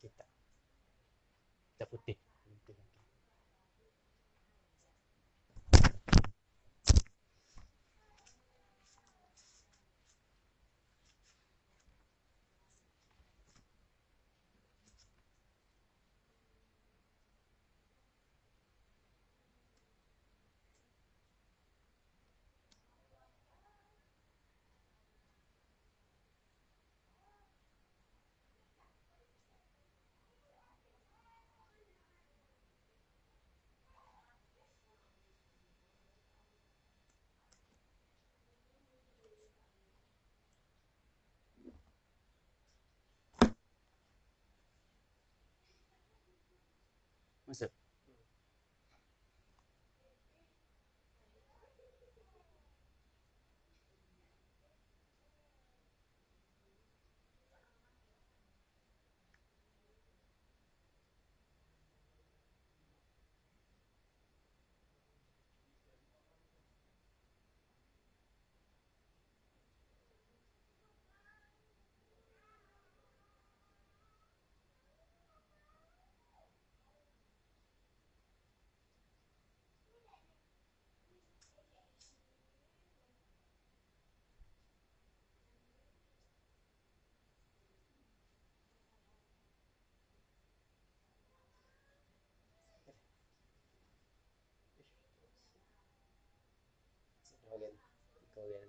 kita. Kita putih. Masuk. Kalian.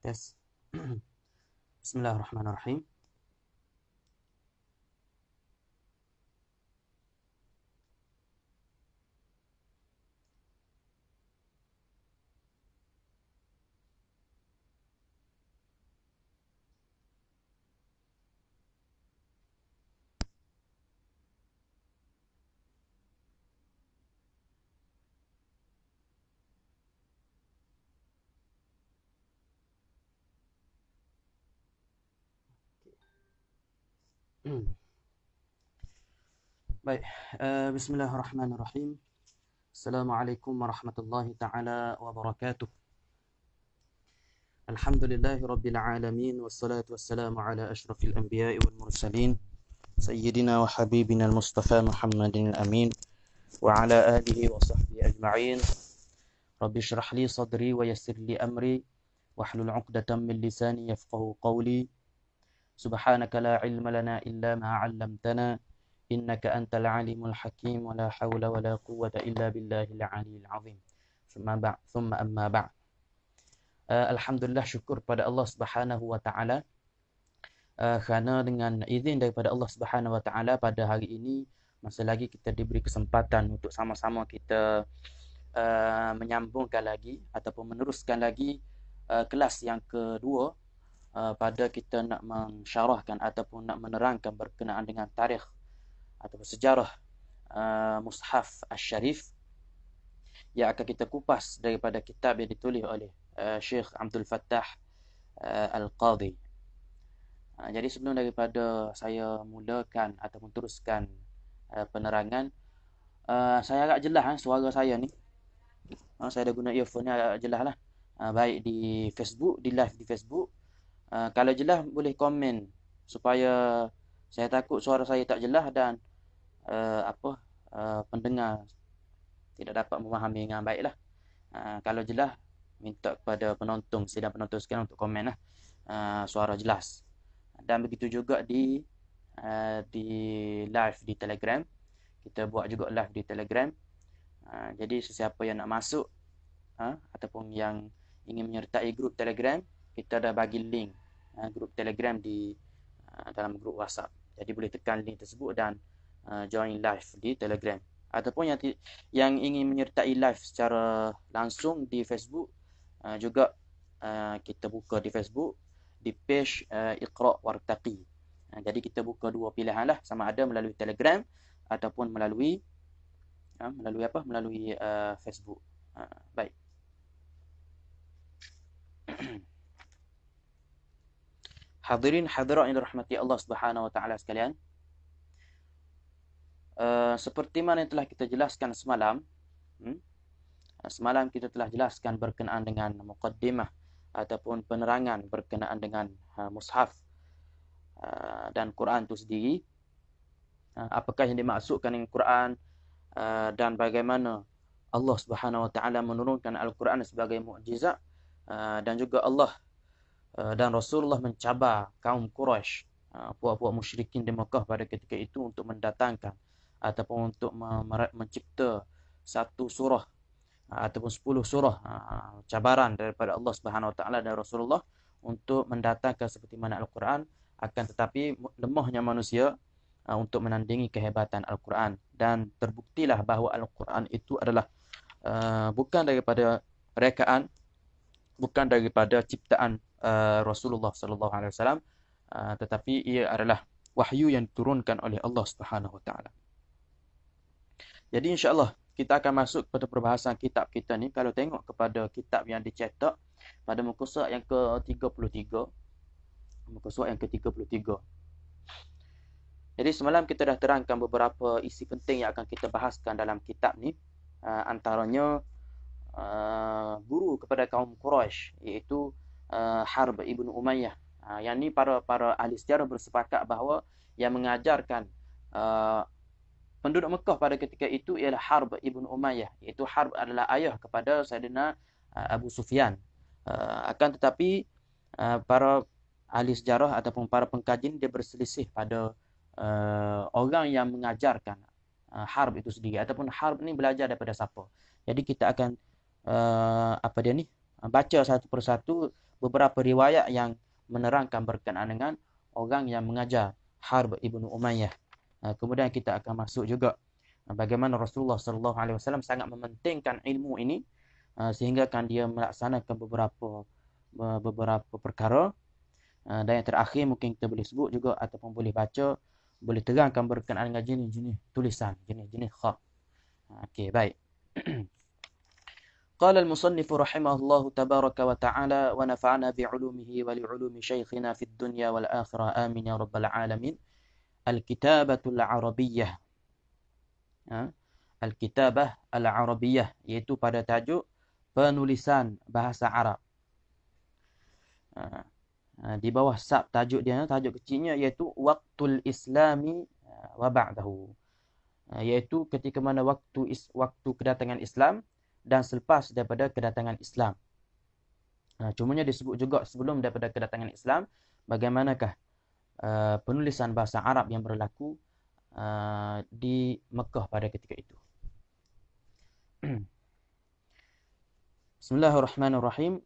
Tes. Bismillahirrahmanirrahim. Baik, bismillahirrahmanirrahim. Assalamualaikum warahmatullahi taala wabarakatuh. Alhamdulillahi rabbil alamin wassalatu wassalamu ala asyrafil anbiya'i wal mursalin sayyidina wa habibina al-mustafa Muhammadin al-amin wa ala alihi wa sahbihi ajma'in. Rabbi shrah li sadri wa yassir li amri wahlul 'uqdatam min lisani yafqahu qawli. Subhanaka la ilma lana illa ma 'allamtana innaka antal alimul hakim wa la hawla wa la quwwata illa billahil aliyyil azim. Thumma amma ba'd. Alhamdulillah, syukur pada Allah Subhanahu wa taala kerana dengan izin daripada Allah Subhanahu wa taala pada hari ini masih lagi kita diberi kesempatan untuk sama-sama kita menyambungkan lagi ataupun meneruskan lagi kelas yang kedua pada kita nak mensyarahkan ataupun nak menerangkan berkenaan dengan tarikh ataupun sejarah Mushaf Asy-Syarif yang akan kita kupas daripada kitab yang ditulis oleh Syekh Abdul Fattah Al-Qadhi. Jadi sebelum daripada saya mulakan ataupun teruskan penerangan, saya agak jelas suara saya ni. Saya dah guna earphone ni agak jelas lah. Baik di Facebook, di live di Facebook. Kalau jelas boleh komen supaya saya takut suara saya tak jelas dan pendengar tidak dapat memahami dengan baik lah. Kalau jelas, minta kepada penonton, sidang penonton sekalian untuk komen lah suara jelas. Dan begitu juga di live di Telegram. Kita buat juga live di Telegram. Jadi sesiapa yang nak masuk ataupun yang ingin menyertai grup Telegram, kita dah bagi link grup Telegram di dalam grup WhatsApp. Jadi boleh tekan link tersebut dan join live di Telegram. Ataupun yang ingin menyertai live secara langsung di Facebook, juga kita buka di Facebook di page Iqra' Wartaqi. Jadi kita buka dua pilihan lah, sama ada melalui Telegram ataupun melalui Facebook. Baik. Hadirin hadirat yang dirahmati Allah Subhanahu wa taala sekalian. Seperti mana yang telah kita jelaskan semalam, semalam kita telah jelaskan berkenaan dengan muqaddimah ataupun penerangan berkenaan dengan mushaf dan Quran itu sendiri. Apakah yang dimaksudkan dengan Quran dan bagaimana Allah Subhanahu wa taala menurunkan Al-Quran sebagai mukjizat, dan juga Allah dan Rasulullah mencabar kaum Quraisy, puak-puak musyrikin di Mekah pada ketika itu untuk mendatangkan ataupun untuk mencipta satu surah ataupun 10 surah cabaran daripada Allah Subhanahu wa taala dan Rasulullah untuk mendatangkan seperti mana Al-Quran, akan tetapi lemahnya manusia untuk menandingi kehebatan Al-Quran. Dan terbuktilah bahawa Al-Quran itu adalah bukan daripada rekaan, bukan daripada ciptaan Rasulullah sallallahu alaihi wasallam, tetapi ia adalah wahyu yang diturunkan oleh Allah Subhanahu wa taala. Jadi insya-Allah kita akan masuk kepada perbahasan kitab kita ni. Kalau tengok kepada kitab yang dicetak pada muka surat yang ke-33, muka surat yang ke-33. Jadi semalam kita dah terangkan beberapa isi penting yang akan kita bahaskan dalam kitab ni. Antaranya guru kepada kaum Quraisy, iaitu Harb ibn Umayyah. Yang ni para ahli sejarah bersepakat bahawa yang mengajarkan penduduk Mekah pada ketika itu ialah Harb ibn Umayyah. Iaitu Harb adalah ayah kepada Sayyidina Abu Sufyan. Akan tetapi para ahli sejarah ataupun para pengkaji dia berselisih pada orang yang mengajarkan Harb itu sendiri, ataupun Harb ni belajar daripada siapa. Jadi kita akan baca satu persatu beberapa riwayat yang menerangkan berkenaan dengan orang yang mengajar Harb ibn Umayyah. Kemudian kita akan masuk juga bagaimana Rasulullah sallallahu alaihi wasallam sangat mementingkan ilmu ini, sehingga kan dia melaksanakan beberapa perkara. Dan yang terakhir mungkin kita boleh sebut juga ataupun boleh baca, boleh terangkan berkenaan dengan jenis-jenis tulisan, jenis-jenis khat. Okey, baik. قال المصنف رحمه الله تبارك وتعالى ونفعنا بعلومه ولعلوم شيخنا في الدنيا والآخرة آمين يا رب العالمين. Al-Kitabatul Arabiyyah. Al-Kitabah Al-Arabiyyah, iaitu pada tajuk penulisan bahasa Arab. Di bawah sub tajuk dia, tajuk kecilnya iaitu Waqtul Islami wa ba'dahu, iaitu ketika mana waktu kedatangan Islam dan selepas daripada kedatangan Islam. Cumanya disebut juga sebelum daripada kedatangan Islam, bagaimanakah penulisan bahasa Arab yang berlaku di Mekah pada ketika itu. Bismillahirrahmanirrahim.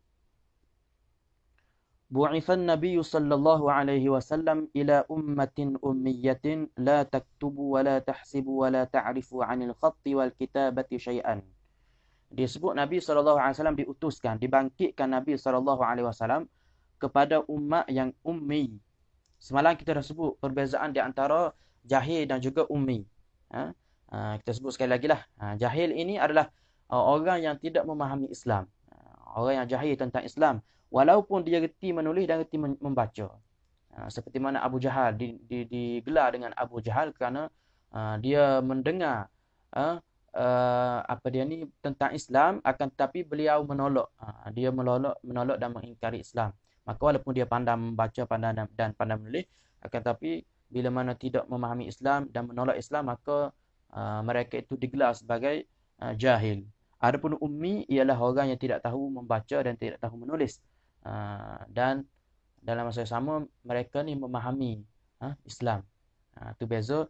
Bu'ithan Nabi sallallahu alaihi wasallam ila ummatin ummiyatin la taktubu wa la tahsibu wa la ta'rifu 'anil khatti wal kitabati syai'an. Disebut Nabi sallallahu alaihi wasallam diutuskan, dibangkitkan Nabi sallallahu alaihi wasallam kepada umat yang ummi. Semalam kita dah sebut perbezaan di antara jahil dan juga ummi. Kita sebut sekali lagi lah. Jahil ini adalah orang yang tidak memahami Islam. Orang yang jahil tentang Islam. Walaupun dia reti menulis dan reti membaca. Seperti mana Abu Jahal digelar dengan Abu Jahal kerana dia mendengar tentang Islam, akan tetapi beliau menolak. Dia menolak dan mengingkari Islam. Maka walaupun dia pandai membaca dan pandai menulis, akan tetapi bila mana tidak memahami Islam dan menolak Islam, maka mereka itu digelar sebagai jahil. Adapun ummi ialah orang yang tidak tahu membaca dan tidak tahu menulis. Dan dalam masa yang sama mereka ni memahami Islam. Itu beza.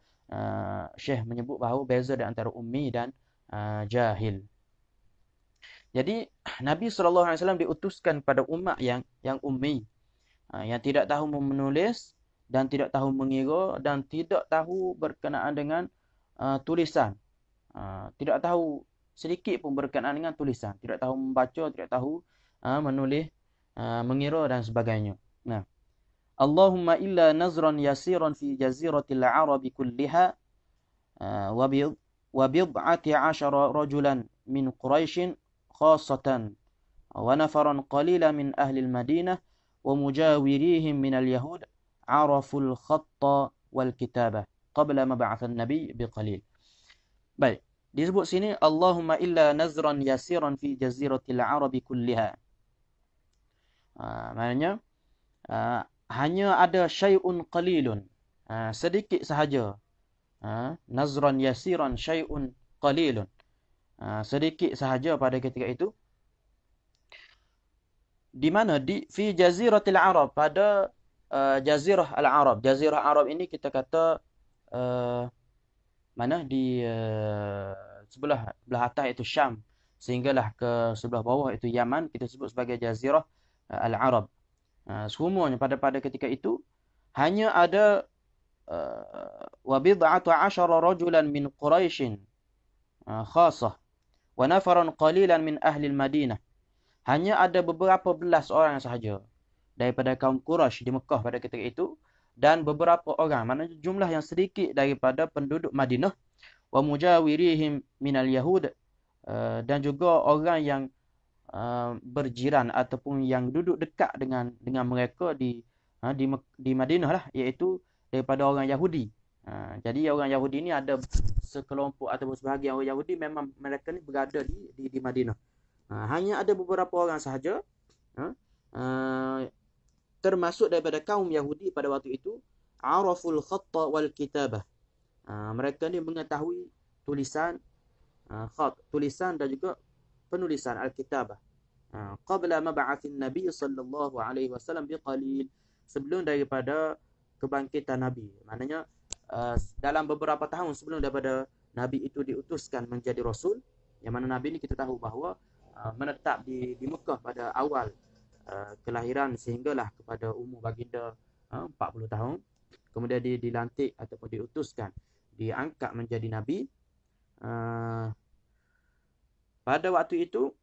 Syekh menyebut bahawa beza di antara ummi dan jahil. Jadi Nabi SAW diutuskan pada umat yang ummi, yang tidak tahu menulis dan tidak tahu mengira dan tidak tahu berkenaan dengan tulisan. Tidak tahu sedikit pun berkenaan dengan tulisan. Tidak tahu membaca, tidak tahu menulis, mengira dan sebagainya. Nah, Allahumma illa nazran yasiran fi jaziratil Arabi kulliha wa bid'ati 'ashara rajulan min Quraisy khassatan wa nafaran qalilan min ahli al-Madinah wa mujawirihim min al-Yahud 'araful khatta wal kitabah qabla mab'ath an-nabi biqalil. Baik, disebut sini Allahumma illa nazran yasiran fi jaziratil Arabi kulliha. Maknanya hanya ada syai'un qalilun, sedikit sahaja. Nazran yasiran syai'un qalilun, sedikit sahaja pada ketika itu. Di mana? Di fi jaziratil Arab, pada jazirah al-Arab. Jazirah Arab ini kita kata mana di sebelah atas itu Syam, sehinggalah ke sebelah bawah itu Yaman, kita sebut sebagai jazirah al-Arab. Semuanya pada ketika itu hanya ada wa bid'atu 'ashara rajulan min Quraisy khassah wa nafaran qalilan min ahli al-Madinah. Hanya ada beberapa belas orang sahaja daripada kaum Quraisy di Mekah pada ketika itu, dan beberapa orang, maknanya jumlah yang sedikit daripada penduduk Madinah, wa mujawirihim minal Yahud, dan juga orang yang berjiran ataupun yang duduk dekat dengan mereka di Madinah lah, iaitu daripada orang Yahudi. Jadi orang Yahudi ni ada sekelompok ataupun sebahagian orang Yahudi memang mereka ni berada di Madinah. Hanya ada beberapa orang sahaja termasuk daripada kaum Yahudi pada waktu itu, araful khatta wal kitabah. Mereka ni mengetahui tulisan, tulisan dan juga penulisan al-kitabah. Qabla mab'atsin Nabi sallallahu alaihi wasallam biqalil, sebelum daripada kebangkitan Nabi. Maknanya dalam beberapa tahun sebelum daripada Nabi itu diutuskan menjadi Rasul, yang mana Nabi ni kita tahu bahawa menetap di Mekah pada awal kelahiran sehinggalah kepada umur baginda 40 tahun. Kemudian dia dilantik ataupun diutuskan, diangkat menjadi Nabi. Pada waktu itu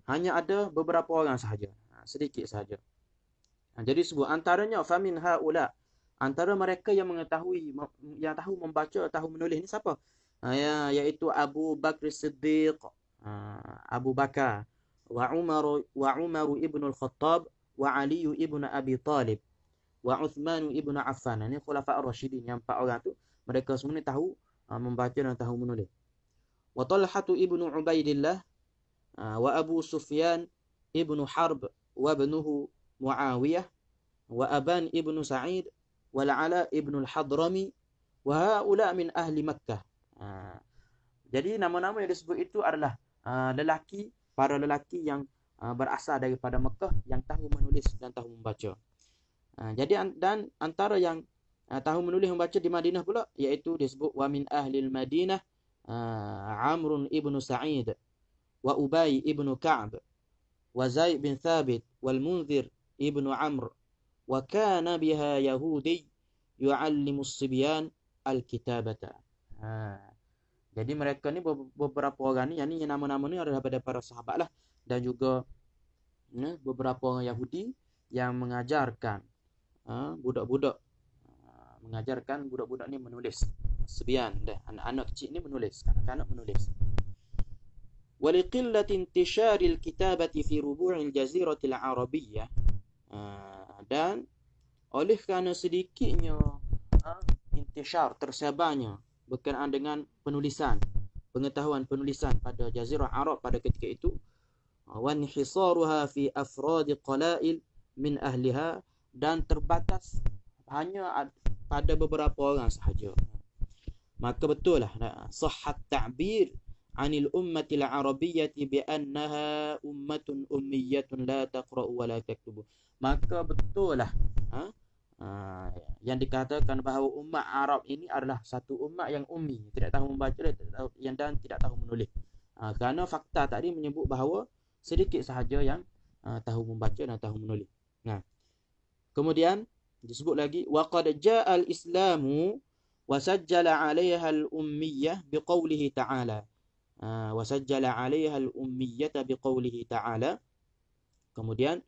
hanya ada beberapa orang sahaja, sedikit sahaja. Jadi sebut antaranya famin haula, antara mereka yang mengetahui, yang tahu membaca, tahu menulis ni siapa? Iaitu Abu Bakr Siddiq, Abu Bakar, wa Umar ibn al-Khattab, wa Ali ibn Abi Talib, wa Uthman ibn Affan. Ini khulafa ar-rasyidin yang 4 orang tu, mereka semua ni tahu membaca dan tahu menulis. Wa Talhah ibn Ubaidillah wa Abu Sufyan ibn Harb wa ibnuhu Muawiyah wa Aban ibn Sa'id wal Ala ibn al-Hadrami wa haula min ahli Makkah. Jadi nama-nama yang disebut itu adalah para lelaki yang berasal daripada Mekah yang tahu menulis dan tahu membaca. Jadi dan antara yang tahu menulis membaca di Madinah pula, iaitu disebut wa min ahli al-Madinah Amr ibn Sa'id wa Ubay ibn Ka'b wa Zaid bin Thabit wal Munzir ibn Amr wa kana biha Yahudi yu'allimu as-sibyan al-kitabata. Jadi mereka ni beberapa orang ni, yang ni nama-nama ni adalah daripada para sahabat lah, dan juga beberapa orang Yahudi yang mengajarkan budak-budak ni menulis. Sibyan dah, anak-anak kecil ni menulis, kanak-kanak menulis. ولقلة انتشار الكتابة في ربوع الجزيرة العربية, dan oleh kerana sedikitnya intishar, tersebarnya berkenaan dengan pengetahuan penulisan pada Jazirah Arab pada ketika itu, wa inhisaruha fi afrad qalail min ahliha, dan terbatas hanya pada beberapa orang sahaja. Maka betul lah sahhat ta'bir anil ummatil arabiyyati bi annaha ummatun ummiyatun la taqra'u wa la taktubu. Maka betul lah yang dikatakan bahawa umat Arab ini adalah satu umat yang ummi, tidak tahu membaca dan tidak tahu menulis. Kerana fakta tadi menyebut bahawa sedikit sahaja yang tahu membaca dan tahu menulis. Kemudian disebut lagi wa qad jaa al-islamu wa sajjala 'alayha al-ummiyyah biqaulihi ta'ala. Wa sajjala 'alayha al-ummiyyata biqaulihi ta'ala. Kemudian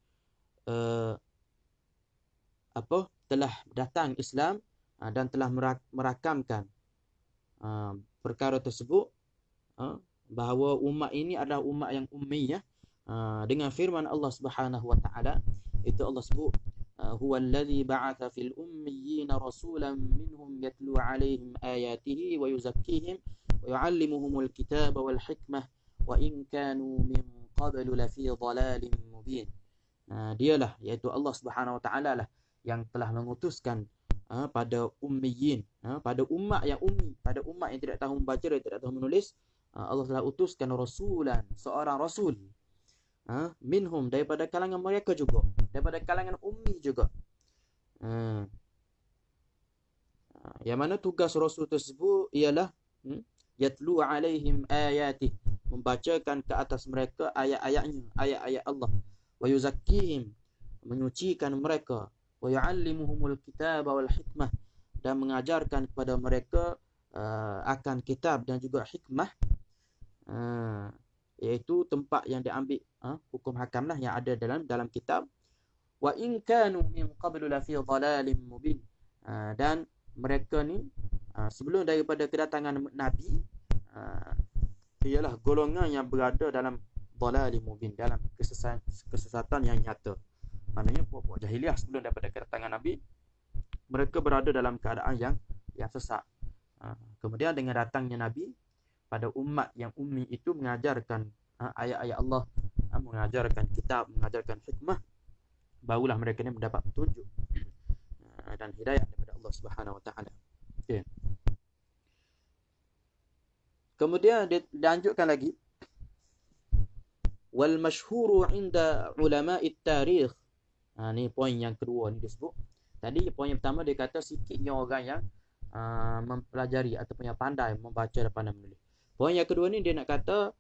telah datang Islam dan telah merakamkan perkara tersebut, bahawa umat ini adalah umat yang ummiyah, dengan firman Allah Subhanahu wa taala. Itu Allah sebut huwa alladhi ba'atha fil ummiyina rasulan minhum yatlu 'alaihim ayatihi wa yuzakkihim wa yu'allimuhumul kitaba wal hikmah wa in kanu min qablu lafi dhalalin mubin. Dialah, iaitu Allah Subhanahu wa taala lah yang telah mengutuskan pada ummiyin, pada umat yang ummi, pada umat yang tidak tahu membaca dan tidak tahu menulis. Allah telah utuskan rasulan, seorang rasul, minhum, daripada kalangan mereka juga, daripada kalangan ummi juga. Yang mana tugas rasul tersebut ialah yatlu alaihim ayatih, membacakan ke atas mereka ayat-ayatnya, ayat-ayat Allah, wa yuzakkihim, menyucikan mereka, wa yu'allimuhumul kitaba wal hikmah, dan mengajarkan kepada mereka akan kitab dan juga hikmah, iaitu tempat yang diambil hukum hakam lah yang ada dalam kitab. Wa in kanu min qablu la fi dhalalin mubin, dan mereka ni sebelum daripada kedatangan Nabi ialah golongan yang berada dalam dhalalin mubin, dalam kesesatan yang nyata. Maknanya puak-puak jahiliah sebelum daripada kedatangan Nabi, mereka berada dalam keadaan yang sesat. Kemudian dengan datangnya Nabi pada umat yang ummi itu, mengajarkan ayat-ayat Allah, mengajarkan kitab, mengajarkan hikmah, barulah mereka ni mendapat petunjuk dan hidayah daripada Allah Subhanahu wa taala. Okey. Kemudian dilanjutkan lagi, wal masyhuru 'inda ulama'it tarikh. Ni poin yang kedua ni disebut. Tadi poin yang pertama dia kata sikitnya orang yang mempelajari ataupun yang pandai membaca dan pandai menulis. Poin yang kedua ni dia nak kata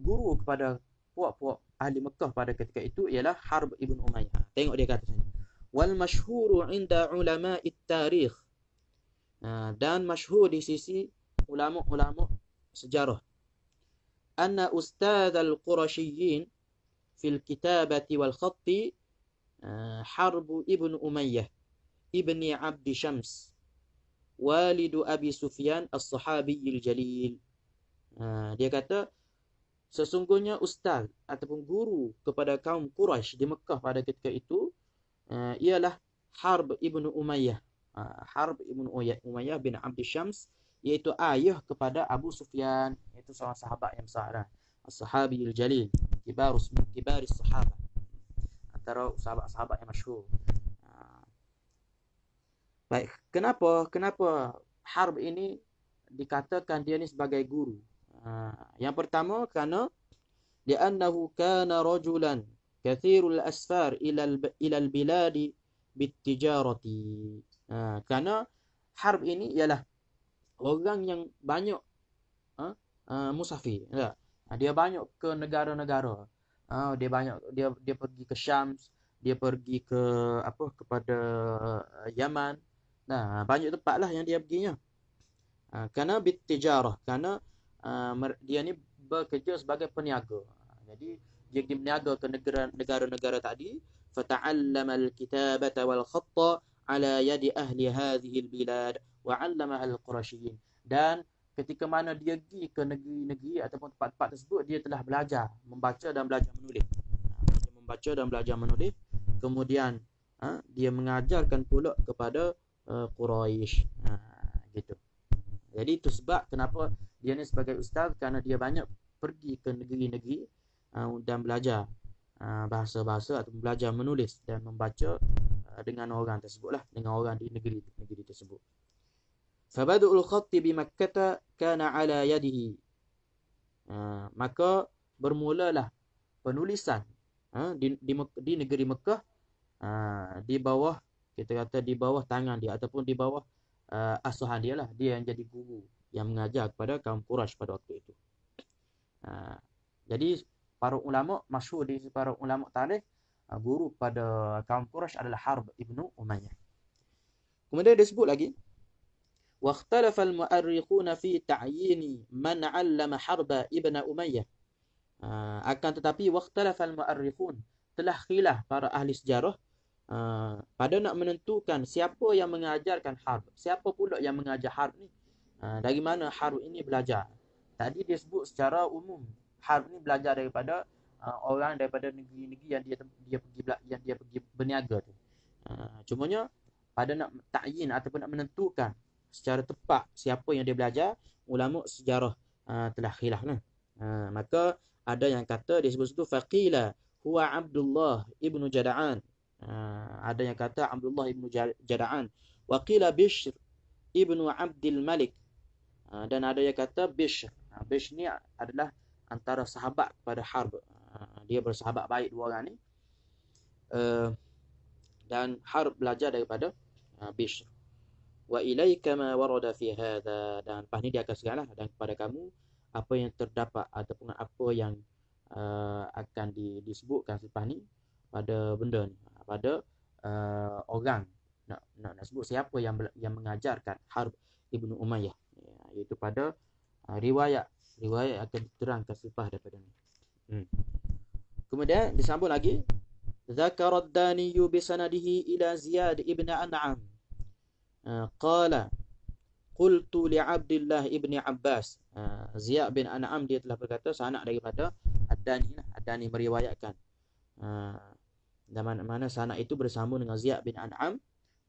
guru kepada puak-puak ahli Mekah pada ketika itu ialah Harb ibn Umayyah. Tengok dia kata sini, wal masyhuru 'inda ulama'it tarikh, dan masyhur di sisi ulama-ulama sejarah, anna ustadz al-Qurashiyyin fil kitabati wal khatti Harb ibn Umayyah ibni Abdi Syams walidu Abi Sufyan as-sahabiyil jalil. Dia kata sesungguhnya ustaz ataupun guru kepada kaum Quraisy di Mekah pada ketika itu ialah Harb ibnu Umayyah. Harb ibnu Umayyah bin Abd Syams, iaitu ayah kepada Abu Sufyan, iaitu seorang sahabat yang besar, as-sahabiyul jalil, kibaris sahabat, antara sahabat-sahabat yang masyhur. Baik, kenapa Harb ini dikatakan dia ni sebagai guru? Yang pertama, kerana li'annahu kana rajulan kathirul asfar ila al-biladi bitijarati. Kerana Harb ini ialah orang yang banyak musafir. Dia banyak ke negara-negara. Dia pergi ke Syams, dia pergi ke kepada Yaman. Banyak tempat lah yang dia perginya. Kerana bitijarah, kerana dia ni bekerja sebagai peniaga. Jadi dia pergi berniaga ke negara-negara tadi. Fata'allama al-kitabata wal khatta ala yadi ahli hadhihi al-bilad wa 'allamaha al-Qurashiyin. Dan ketika mana dia pergi ke negeri-negeri ataupun tempat-tempat tersebut, dia telah belajar membaca dan belajar menulis. Dia membaca dan belajar menulis. Kemudian dia mengajarkan pula kepada Quraisy. Gitu. Jadi itu sebab kenapa dia ni sebagai ustaz, kerana dia banyak pergi ke negeri-negeri dan belajar bahasa-bahasa atau belajar menulis dan membaca dengan orang tersebutlah, dengan orang di negeri tersebut. Fabadu'ul khatti bi Makkah kana ala yadihi. Maka bermulalah penulisan di negeri Mekah di bawah, kita kata di bawah tangan dia ataupun di bawah asuhan dia lah. Dia yang jadi guru yang mengajar kepada kaum Quraisy pada waktu itu. Jadi para ulama masyhur di para ulama tarikh, guru pada kaum Quraisy adalah Harb ibnu Umayyah. Kemudian disebut lagi, واختلف المؤرخون في تعيين من علم حرب ابن أمية. Akan tetapi واختلف المؤرخون, telah khilaf para ahli sejarah pada nak menentukan siapa yang mengajarkan Harb. Siapa pula yang mengajar Harb ni? Dari mana Harb ini belajar? Tadi dia sebut secara umum Harb ni belajar daripada orang daripada negeri-negeri yang dia pergi berniaga tu. Cumanya pada nak ta'yin ataupun nak menentukan secara tepat siapa yang dia belajar, ulama sejarah telah khilaf lah. Maka ada yang kata dia sebut situ faqila huwa Abdullah ibnu Jada'an. Ada yang kata Abdullah ibnu Jada'an. Wa qila Bishr ibnu Abdul Malik. Dan ada yang kata Bishr. Bishr ni adalah antara sahabat kepada Harb. Dia bersahabat baik dua orang ni. Dan Harb belajar daripada Bishr. Wa ilaika ma warada fi hadha. Dan lepas ni dia akan segala dan kepada kamu apa yang terdapat ataupun apa yang akan disebutkan selepas ni pada benda ni, pada orang nak sebut siapa yang mengajarkan Harb ibnu Umayyah, iaitu pada riwayat akan diterangkan selepas daripada ni. Kemudian disambung lagi, zakara ad-Dani bi sanadihi ila Ziyad ibn An'am qala qultu li Abdullah ibni Abbas. Ziyad bin An'am dia telah berkata, sanak daripada Ad-Dani. Ad-Dani meriwayatkan dan mana sanak itu bersambung dengan Ziyad bin An'am.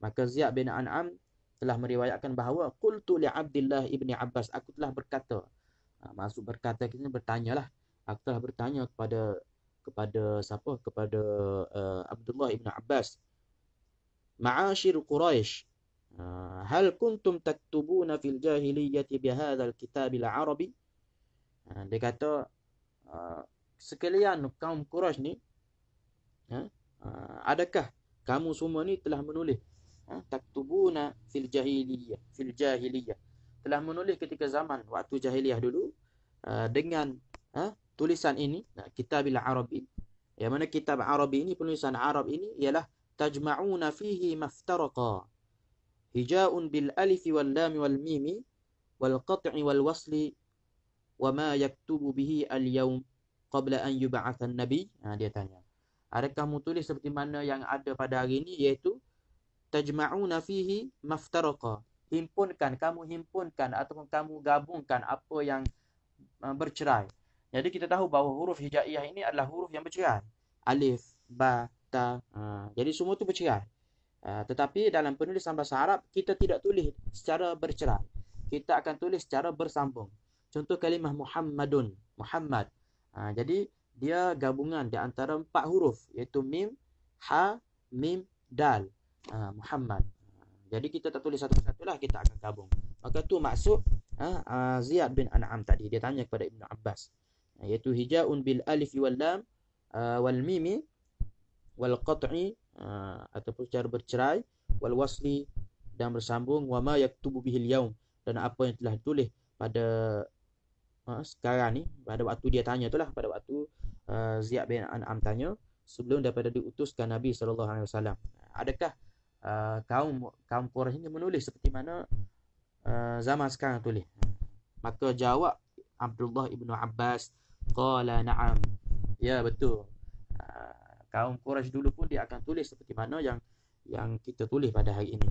Maka Ziyad bin An'am telah meriwayatkan bahawa qultu li Abdullah ibni Abbas, aku telah berkata. Maksud berkata kita bertanyalah. Aku telah bertanya kepada siapa? Kepada Abdullah ibn Abbas. Ma'ashir Quraisy, hal kuntum taktubuna fil jahiliyyati bihadzal kitabil arabi? Dia kata, sekalian kaum Quraisy ni, adakah kamu semua ni telah menulis taktubuna fil jahiliyyah, telah menulis ketika zaman waktu jahiliyah dulu dengan tulisan ini, kitabil arabi. Yang mana kitab Arabi ini, penulisan Arab ini ialah tajma'una fihi maftaraqa, hija'un bil alifi wal lam wal mimi wal qat'i wal wasli wa ma yaktubu bihi al yawm qabla an yub'atha an-nabi. Dia tanya, adakah kamu tulis seperti mana yang ada pada hari ini, iaitu tajma'una fihi maftaraqa, kamu himpunkan ataupun kamu gabungkan apa yang bercerai. Jadi kita tahu bahawa huruf hijaiyah ini adalah huruf yang bercerai. Alif, ba, hatta. Jadi semua tu bercerai. Tetapi dalam penulisan bahasa Arab kita tidak tulis secara bercerai. Kita akan tulis secara bersambung. Contoh kalimah Muhammadun, Muhammad. Jadi dia gabungan di antara 4 huruf iaitu mim, ha, mim, dal. Muhammad. Jadi kita tak tulis satu-satu lah, kita akan gabung. Maka tu maksud Ziyad bin An'am tadi. Dia tanya kepada Ibnu Abbas. Iaitu hijaun bil alif wal lam wal mimi wal qat'i ataupun secara bercerai wal wasli dan bersambung wa ma yaktubu bihil yaum dan apa yang telah ditulis pada sekarang ni, pada waktu dia tanya itulah, pada waktu Ziyad bin An'am tanya sebelum daripada diutuskan Nabi SAW. Adakah kaum Quraisy ini menulis seperti mana zaman sekarang tulis? Maka jawab Abdullah ibnu Abbas, qala na'am. Ya, betul. Kaum Quraisy dulu pun dia akan tulis seperti mana yang kita tulis pada hari ini.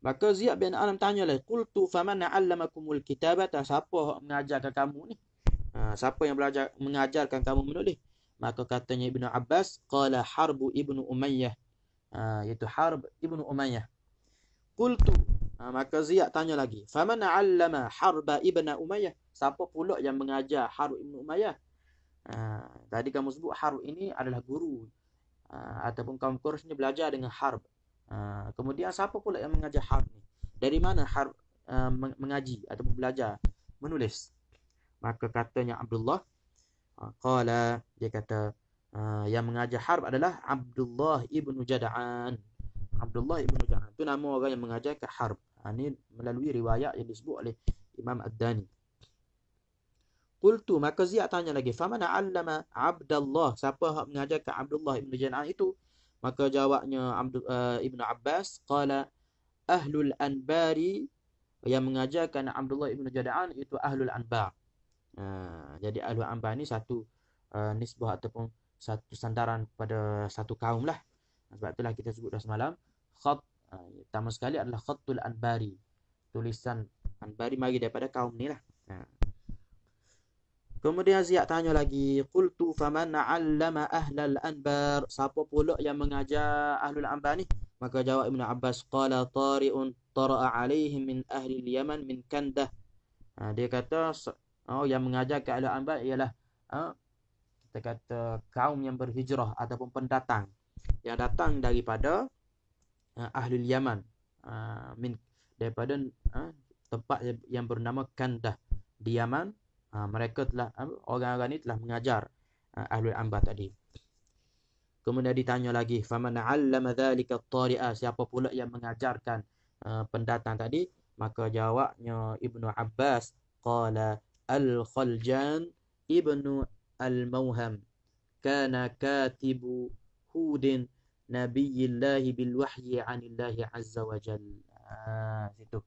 Maka Ziyad bin An'am tanyalah, qultu faman 'allamakumul kitabata, siapa mengajarkan kamu ni? Siapa yang mengajarkan kamu menulis? Maka katanya Ibnu Abbas, qala Harbu ibnu Umayyah, iaitu Harb ibnu Umayyah. Qultu, maka Ziyad tanya lagi, faman 'allama Harba ibnu Umayyah, siapa pula yang mengajar Harb ibnu Umayyah? Tadi kamu sebut Harb ini adalah guru, ataupun kaum Quraisy ni belajar dengan Harb. Kemudian siapa pula yang mengajar Harb ni? Dari mana Harb mengaji ataupun belajar menulis? Maka katanya Abdullah, qala, dia kata yang mengajar Harb adalah Abdullah ibnu Jad'an. Abdullah ibnu Jad'an itu nama orang yang mengajar ke Harb. Ini melalui riwayat yang disebut oleh Imam Ad-Dani. Qultu, maka Ziyad tanya lagi, faman 'allama Abdullah, siapa mengajar ke Abdullah ibnu Jad'an itu? Maka jawabnya Ibnu Abbas, qala ahlul anbari, yang mengajarkan Abdullah ibnu Jad'an itu ahlul anbar. Jadi ahlul anbar ni satu nisbah ataupun satu sandaran pada satu kaum lah. Sebab itulah kita sebut dah semalam, khat pertama sekali adalah khatul anbari, tulisan anbari mari daripada kaum ni lah. Kemudian Ziyad tanya lagi, qultu faman 'allama ahlal anbar, siapa pula yang mengajar ahlul anbar ni? Maka jawab Ibnu Abbas, qala tari'un tara'a 'alaihim min ahli al-Yaman min Kandah. Dia kata yang mengajar ke ahlul anbar ialah kita kata kaum yang berhijrah ataupun pendatang yang datang daripada ahlul Yaman, daripada tempat yang bernama Kandah di Yaman. Mereka telah, orang-orang ini telah mengajar ahlul anbar tadi. Kemudian ditanya lagi, faman 'allama dzalika at-tari'a, siapa pula yang mengajarkan pendatang tadi? Maka jawabnya Ibnu Abbas, qala al-Khaljan ibnu al-Mawham, kana katibu Hudin nabiyillahi bil wahyi 'anillahi azza wa jalla. Situ.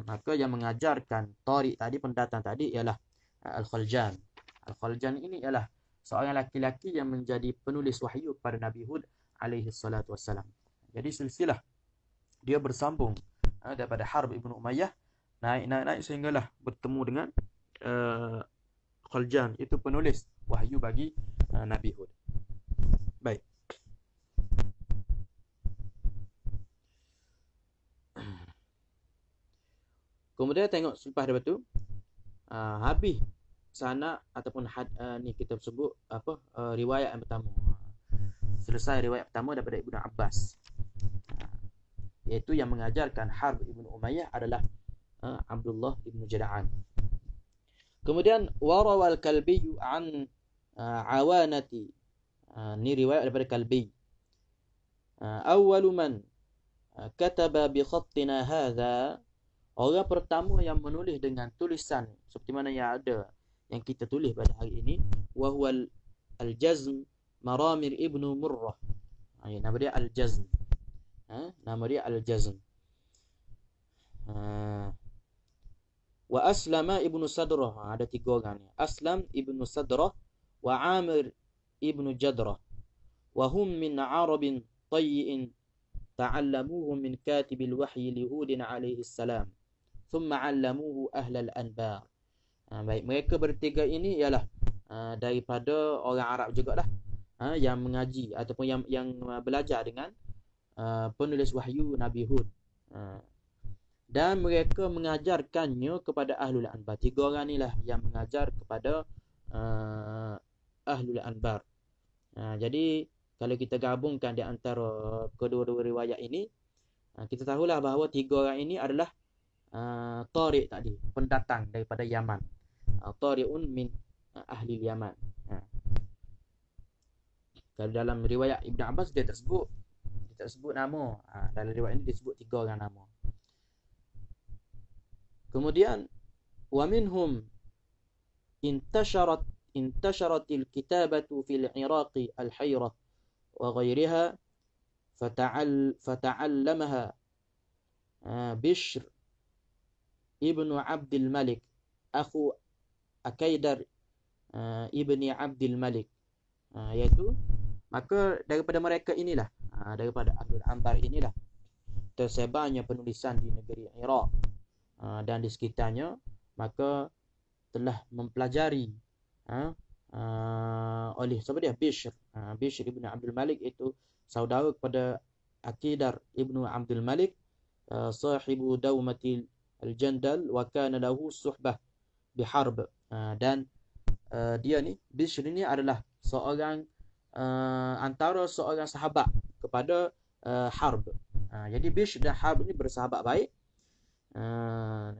Maka yang mengajarkan Tariq tadi, pendatang tadi, ialah Al-Khaljan. Al-Khaljan ini ialah seorang laki-laki yang menjadi penulis wahyu kepada Nabi Hud alaihi salatu wassalam. Jadi silsilah dia bersambung daripada Harb ibnu Umayyah naik sehinggalah bertemu dengan Khaljan, itu penulis wahyu bagi Nabi Hud. Baik. Kemudian tengok selepas daripada tu habis sana ataupun ni kita sebut riwayat yang pertama. Selesai riwayat pertama daripada Ibnu Abbas, iaitu yang mengajarkan Harb ibnu Umayyah adalah Abdullah ibnu Jad'an. Kemudian warawal Kalbi an Awanati, ni riwayat daripada Kalbi. Awwalu man kataba bi khattina hadha, orang pertama yang menulis dengan tulisan seperti mana yang ada yang kita tulis pada hari ini, wa huwa al-Jazm Maramir ibnu Murrah. Nama dia al-Jazm. Nama dia al-Jazm. Wa Aslama ibnu Sadrah, ada 3 orang ni. Aslam ibnu Sadrah wa Amir ibnu Jadrah, wa hum min Arabin tayyin ta'allamuhu min katibil wahyi li Hudin alaihi salam, thumma 'allamuhu ahlal anbar. Baik, mereka bertiga ini ialah daripada orang Arab jugalah. yang mengaji ataupun yang belajar dengan penulis wahyu Nabi Hud. Dan mereka mengajarkannya kepada Ahlul Anbar. 3 orang inilah yang mengajar kepada Ahlul Anbar. Jadi kalau kita gabungkan di antara kedua-dua riwayat ini, kita tahulah bahawa 3 orang ini adalah Tariq tadi, pendatang daripada Yaman. Tariqun min ahli Yaman. Kalau dalam riwayat Ibn Abbas dia tak sebut nama. Dalam riwayat ini disebut 3 orang nama. Kemudian wa minhum intasharatil kitabatu fil Iraqi al-Hayrah wa ghayriha fata'allamaha Bishr ibnu Abdul Malik akhu Akaidar ibni Abdul Malik, iaitu maka daripada mereka inilah, daripada Ahlul Anbar inilah tersebarnya penulisan di negeri Iraq dan di sekitarnya, maka telah mempelajari oleh siapa dia? Bishr ibn Abdul Malik, itu saudara kepada Akidar ibnu Abdul Malik, sahibu Daumatil al-Jandal, wa kana lahu suhbah biharb, dan dia ni, Bishr ni adalah seorang antara seorang sahabat kepada Harb. Jadi Bishr dan Harb ni bersahabat baik.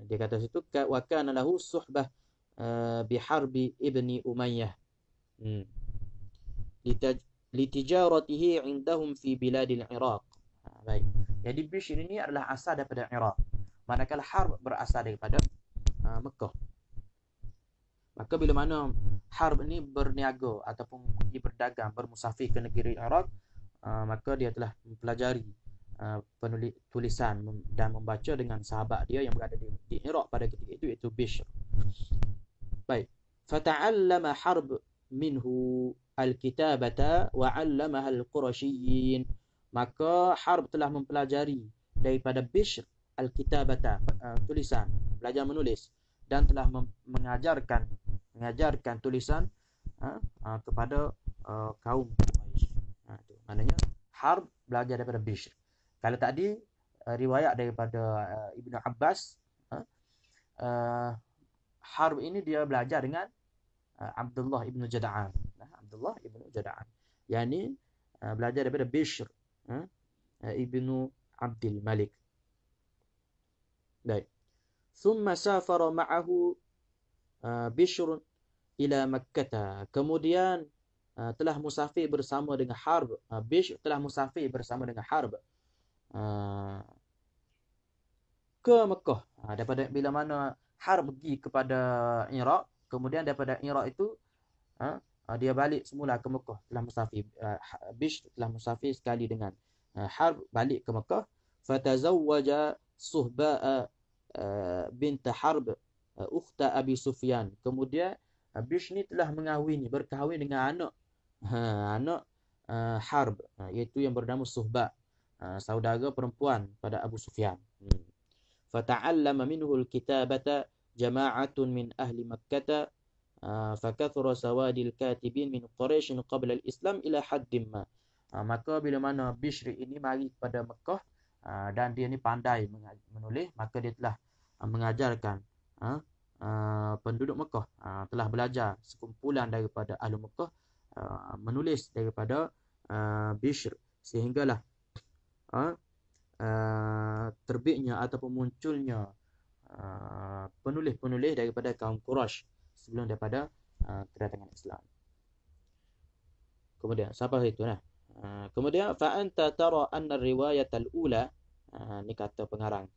Dia kata situ wa kana lahu suhbah biharbi ibni Umayyah litijaratihi indahum fi biladil Iraq. Baik. Jadi Bishr ini adalah asal daripada Iraq, manakala Harb berasal daripada Mekah. Maka bila mana Harb ini berniaga ataupun pergi berdagang, bermusafir ke negeri Iraq, maka dia telah mempelajari tulisan dan membaca dengan sahabat dia yang berada di Iraq pada ketika itu, iaitu Bishr. Baik. Fata'allama Harb minhu al-kitabata wa 'allamaha al-Qurashiyyin. Maka Harb telah mempelajari daripada Bishr al-kitabata, tulisan, belajar menulis, dan telah mengajarkan tulisan kepada kaum Quraisy. Maknanya Harb belajar daripada Bishr. Kalau tadi riwayat daripada Ibnu Abbas, Harb ini dia belajar dengan Abdullah ibnu Jada'an. Abdullah ibnu Jada'an, yakni belajar daripada Bishr ibnu Abdul Malik. Baik. Thumma safara ma'ahu Bishr ila Makkah. Kemudian telah musafir bersama dengan Harb. Bishr telah musafir bersama dengan Harb ke Mekah. Daripada bila mana Harb pergi kepada Iraq, kemudian daripada Iraq itu dia balik semula ke Mekah, telah musafir. Bishr telah musafir sekali dengan Harb balik ke Mekah. Fatazawwaja Suhba bint Harb ukhta Abi Sufyan. Kemudian Bishr ni telah berkahwin dengan anak Harb, iaitu yang bernama Suhba, saudara perempuan pada Abu Sufyan. Fata'allama minhu al-kitabata jama'atun min ahli Makkah fakathura sawadil katibin min Quraisy qabla al-Islam ila haddin ma. Maka bila mana Bishr ini mari kepada Mekah dan dia ni pandai menulis, maka dia telah mengajarkan penduduk Mekah, telah belajar sekumpulan daripada ahli Mekah menulis daripada Bishr, sehinggalah terbitnya ataupun munculnya penulis-penulis daripada kaum Quraisy sebelum daripada kedatangan Islam. Kemudian siapa itu nah? Kemudian fa anta tara anna riwayat al-ula, ni kata pengarang,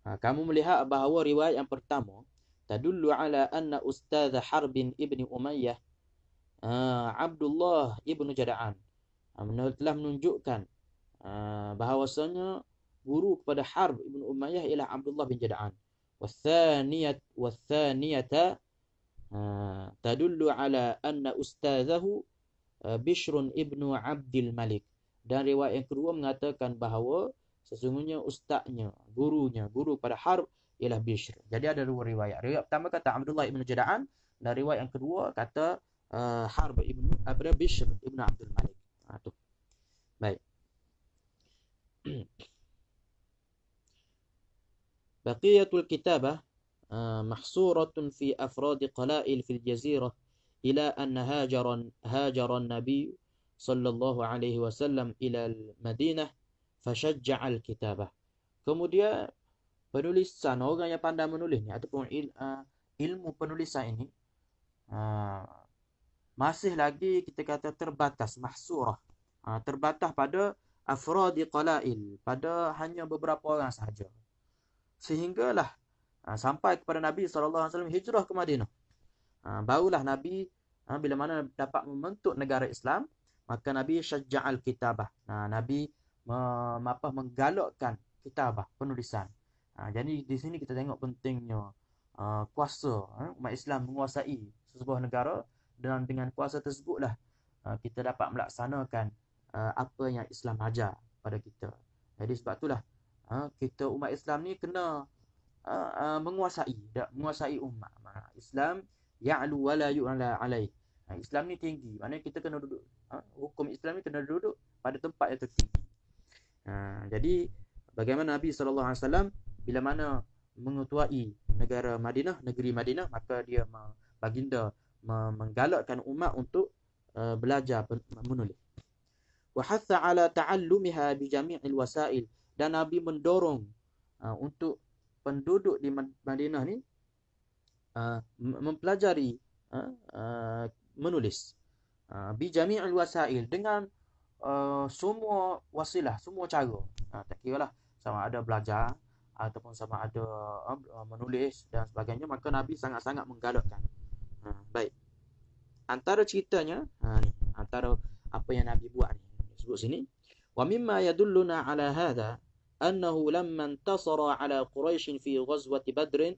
kamu melihat bahawa riwayat yang pertama tadullu ala anna ustaz Harb ibn Umayyah Abdullah ibn Jada'an, telah menunjukkan bahawasanya guru kepada Harb ibn Umayyah ialah Abdullah bin Jada'an. Wathaniyata tadullu ala anna ustazahu Bishr ibn Abdul Malik. Dan riwayat yang kedua mengatakan bahawa sesungguhnya ustaznya, guru pada Harb ialah Bishr. Jadi ada dua riwayat. Riwayat pertama kata Abdullah ibn Jada'an, dan riwayat yang kedua kata Harb ibnu Bishr ibnu Abdul Malik. Tu. Baik. Baqiyatul kitabah mahsuratun fi afrad qala'il fil jazirah ila an hajara an-nabi sallallahu alaihi wasallam ila al-Madinah fashajja'a al-kitabah. Kemudian penulisan orang yang pandai menulis ni ataupun ilmu penulisan ini masih lagi kita kata terbatas, mahsurah, terbatas pada afradi qala'il, pada hanya beberapa orang sahaja. Sehinggalah sampai kepada Nabi SAW hijrah ke Madinah. Barulah Nabi bila mana dapat membentuk negara Islam, maka Nabi syajja'al kitabah. Nabi menggalakkan kitabah, penulisan. Jadi di sini kita tengok pentingnya kuasa umat Islam menguasai sebuah negara, dan dengan kuasa tersebutlah kita dapat melaksanakan apa yang Islam ajar pada kita. Jadi sebab itulah kita umat Islam ni kena menguasai umat. Islam ya'lu wa la yu'la alaih. Islam ni tinggi, maknanya kita kena duduk, hukum Islam ni kena duduk pada tempat yang tertinggi. Jadi bagaimana Nabi SAW bila mana mengetuai negara Madinah, negeri Madinah, maka dia baginda menggalakkan umat untuk belajar menulis. Wa hatha ala ta'allumiha bi jami'il wasail, dan Nabi mendorong untuk penduduk di Madinah ni mempelajari menulis bi jami'il wasail, dengan semua wasilah, semua cara. Tak kiralah sama ada belajar ataupun sama ada menulis dan sebagainya, maka Nabi sangat-sangat menggalakkan. Baik. Antara ceritanya, antara apa yang Nabi buat ni disebut sini. Wa mimma yadulluna ala hadha annahu lamma intasara ala Quraisy fi ghazwati Badr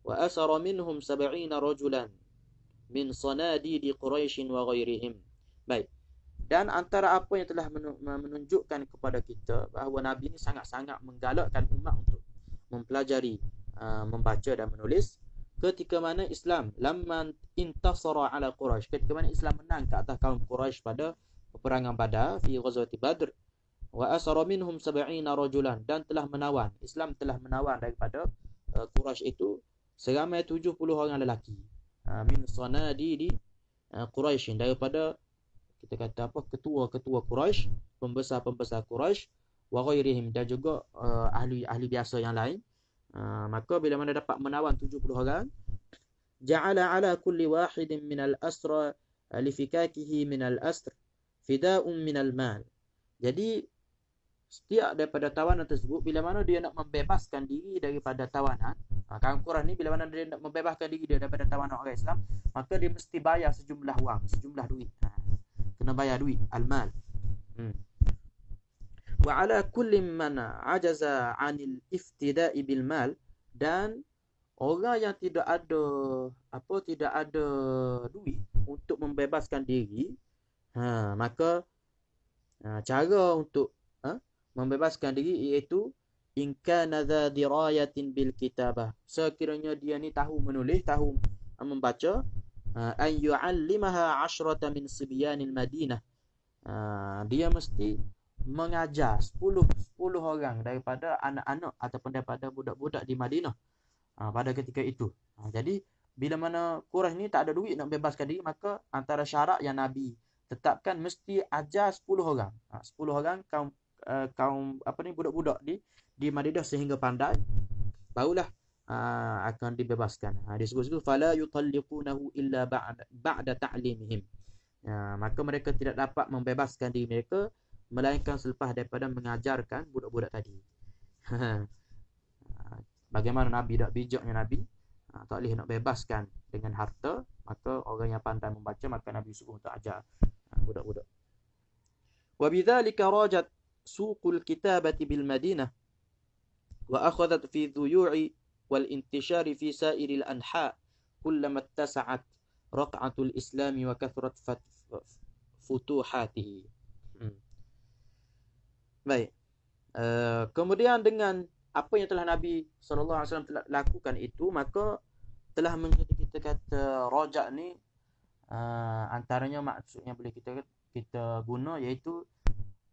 wa asara minhum 70 rajulan min sanadid Quraisy wa ghairihim. Baik. Dan antara apa yang telah menunjukkan kepada kita bahawa Nabi ini sangat-sangat menggalakkan umat untuk mempelajari membaca dan menulis ketika mana Islam lamman intasara ala Quraisy, ketika mana Islam menang ke atas kaum Quraisy pada peperangan Badar, fi ghazwati Badr, wa asara minhum 70 rajulan, dan telah menawan, Islam telah menawan daripada Quraisy itu seramai 70 orang lelaki, min sanadidi Quraisy, daripada kita kata apa, ketua-ketua Quraisy, pembesar-pembesar Quraisy, wa ghairihim, dan juga ahli biasa yang lain. Maka bila mana dapat menawan 70 orang, ja'ala ala kulli wahidin minal asra lifikakihi minal asr fida'un minal mal. Jadi setiap daripada tawanan tersebut, bila mana dia nak membebaskan diri daripada tawanan, kaum Quraisy ni bila mana dia nak membebaskan diri dia daripada tawanan orang Islam, maka dia mesti bayar sejumlah wang, sejumlah duit. Kena bayar duit, al-mal. Wa ala kulli man ajaza 'anil iftida'i bil mal, dan orang yang tidak ada duit untuk membebaskan diri, maka cara untuk membebaskan diri iaitu in kana dha dirayatin bil kitabah, sekiranya dia ni tahu menulis, tahu membaca, an yu'allimaha 'ashrata min sibyanil Madinah, dia mesti mengajar 10 orang daripada anak-anak ataupun daripada budak-budak di Madinah pada ketika itu. Jadi bila mana Quraisy ni tak ada duit nak bebaskan diri, maka antara syarat yang Nabi tetapkan mesti ajar 10 orang. 10 orang kaum budak-budak di Madinah sehingga pandai, barulah akan dibebaskan. Disebut situ fala yutalliqunahu illa ba'da ta'limihim. Maka mereka tidak dapat membebaskan diri mereka melainkan selepas daripada mengajarkan budak-budak tadi. Bagaimana Nabi, tak bijaknya Nabi, tak boleh nak bebaskan dengan harta, maka orang yang pandai membaca, maka Nabi suruh untuk ajar budak-budak. Wa bidzalika rajat suqul kitabati bil Madinah wa akhadhat fi dhuyu'i wal intishari fi sa'iril anha kullama ittasa'at raq'atul islami wa kathrat futuhatihi. Baik. Kemudian dengan apa yang telah Nabi SAW telah lakukan itu, maka telah menjadi, kita kata, rajak ni Antaranya maksudnya boleh kita guna iaitu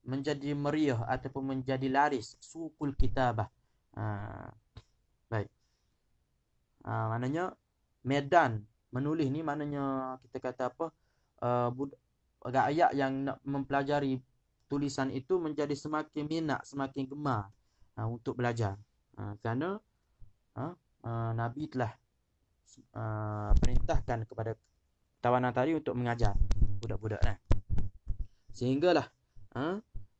menjadi meriah ataupun menjadi laris suqul kitabah. Baik. Maknanya medan menulis ni maknanya kita kata apa? Rakyat yang nak mempelajari tulisan itu menjadi semakin minat, semakin gemar untuk belajar. Kerana Nabi telah perintahkan kepada tawanan tadi untuk mengajar budak-budak. Sehinggalah